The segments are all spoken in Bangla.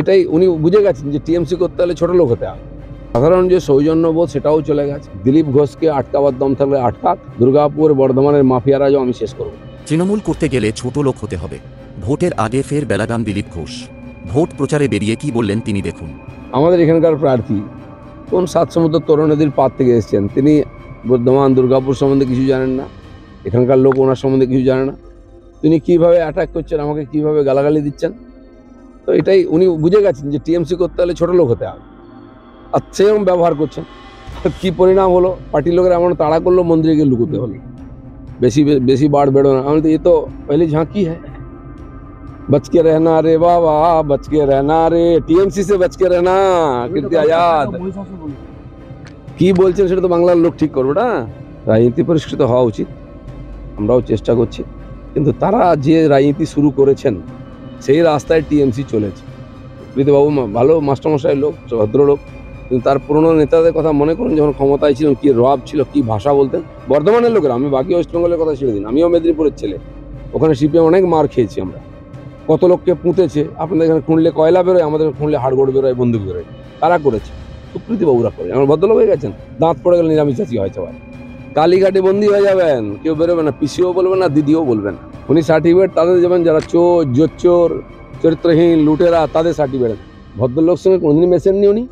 এটাই উনি বুঝে গেছেন যে টিএমসি করতে হলে ছোট লোক হতে হবে। সাধারণ যে সৌজন্যবোধ সেটাও চলে গেছে। দিলীপ ঘোষকে আটকাবার দম থাকলে আটকাক, দুর্গাপুর বর্ধমানের মাফিয়ারাজও আমি শেষ করব। তৃণমূল করতে গেলে ছোট লোক হতে হবে। ভোটের আগে ফের বেলাগান দিলীপ ঘোষ। ভোট প্রচারে বেরিয়ে কি বললেন তিনি দেখুন। আমাদের এখানকার প্রার্থী কোন সাত সমুদ্র তরুণ নদীর পার থেকে এসেছেন, তিনি বর্ধমান দুর্গাপুর সম্বন্ধে কিছু জানেন না, এখানকার লোক ওনার সম্বন্ধে কিছু জানে না। তিনি কিভাবে অ্যাটাক করছেন, আমাকে কিভাবে গালাগালি দিচ্ছেন, তো এটাই উনি বুঝে গেছেন যে টিএমসি করতে হলে ছোট লোক হতে হবে, আর সেরকম ব্যবহার করছেন। কি পরিণাম হলো, পার্টির লোকেরা এমন তাড়া করলো মন্দিরে গিয়ে লুকোতে হলো। বেশি বেশি বাড় বেড়ো না। আমি তো এ তো পহলি ঝাঁকি হ্যাঁ, बच के रहना रे बाबा, बच के रहना रे, টিএমসি से बच के रहना, कीर्ति आजाद। কি বলছেন সেটা তো বাংলার লোক ঠিক করবে না। রাজনীতি পরিষ্কৃত হওয়া উচিত, আমরাও চেষ্টা করছি, কিন্তু তারা যে রাজনীতি শুরু করেছেন সেই রাস্তায় টিএমসি চলেছে। প্রীতিবাবু ভালো মাস্টারমশাই লোক, ভদ্রলোক, কিন্তু তার পুরনো নেতাদের কথা মনে করুন, যখন ক্ষমতায় ছিলেন কি রব ছিল, কি ভাষা বলতেন। বর্ধমানের লোকেরা, আমি বাকি ওয়েস্টবেঙ্গলের কথা ছেড়ে দিন, আমিও মেদিনীপুরের ছেলে, ওখানে সিপিএম অনেক মার খেয়েছি আমরা। কত লোককে পুঁতেছে, আপনাদের এখানে খুঁড়লে কয়লা বেরোয়, আমাদের খুঁড়লে হাড়গোড় বেরোয়, বন্দুক বেরোয়। কারা করেছে? সুপ্রীতিবাবুরা করে। আমার ভদ্রলোক হয়ে গেছেন, দাঁত পড়ে গেলে নিরামিষ চাষি হয় সবাই। কালীঘাটে বন্দী হয়ে যাবেন, কেউ বেরোবে না, পিসিও বলবেন না, দিদিও বলবেন না। উনি সার্টিফিকেট তাদের যাবেন যারা চোর, জোচ্চোর, চরিত্রহীন, লুটেরা, তাদের সার্টিফিকেট। ভদ্রলোকের সঙ্গে কোনোদিন মেশেন নি উনি,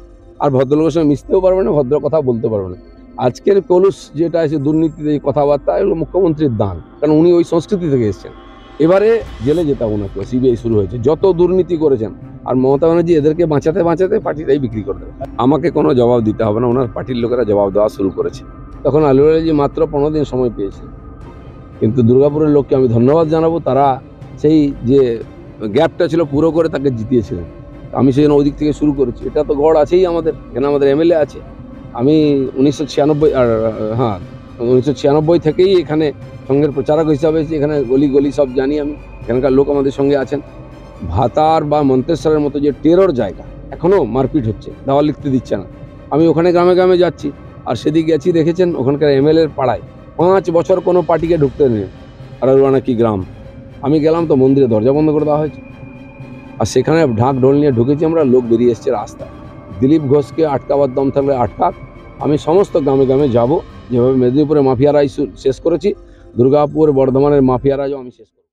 আর ভদ্রলোকের সঙ্গে মিশতেও পারবেন না, ভদ্র কথা বলতে পারবেন না। আজকের কলুষ যেটা আছে, দুর্নীতিতে এই কথাবার্তা, এগুলো মুখ্যমন্ত্রীর দান, কারণ উনি ওই সংস্কৃতি থেকে এসেছেন। এবারে জেলে যেতে হবে ওনাকে, সিবিআই শুরু হয়েছে, যত দুর্নীতি করেছেন। আর মমতা ব্যানার্জি এদেরকে বাঁচাতে বাঁচাতে পার্টিটাই বিক্রি করে দেবে। আমাকে কোনো জবাব দিতে হবে না, ওনার পার্টির লোকেরা জবাব দেওয়া শুরু করেছে। তখন আলুরাজি মাত্র 15 দিন সময় পেয়েছে, কিন্তু দুর্গাপুরের লোককে আমি ধন্যবাদ জানাবো, তারা সেই যে গ্যাপটা ছিল পুরো করে তাকে জিতিয়েছিলেন। আমি সেই জন্য ওই দিক থেকে শুরু করেছি। এটা তো গড় আছেই আমাদের, এখানে আমাদের এমএলএ আছে। আমি 1996 থেকেই এখানে সঙ্গের প্রচারক হিসাবে এখানে গলি গলি সব জানি আমি, এখানকার লোক আমাদের সঙ্গে আছেন। ভাতার বা মন্তেশ্বরের মতো যে টেরর জায়গা, এখনও মারপিট হচ্ছে, দেওয়াল লিখতে দিচ্ছে না। আমি ওখানে গ্রামে গ্রামে যাচ্ছি, আর সেদিকে গেছি, দেখেছেন ওখানকার এমএলএর পাড়ায় 5 বছর কোনো পার্টিকে ঢুকতে নেই। আরারুয়ানা কি গ্রাম, আমি গেলাম তো মন্দিরে দরজা বন্ধ করে দেওয়া হয়েছে, আর সেখানে ঢাক ঢোল নিয়ে ঢুকেছি আমরা, লোক বেরিয়ে এসছে রাস্তায়। দিলীপ ঘোষকে আটকাবার দম থাকলে আটকাক, আমি সমস্ত গ্রামে গ্রামে যাব, যেভাবে মেদিনীপুরে মাফিয়ারাই শেষ করেছি, দুর্গাপুর বর্ধমানের মাফিয়ারাজও আমি শেষ করব।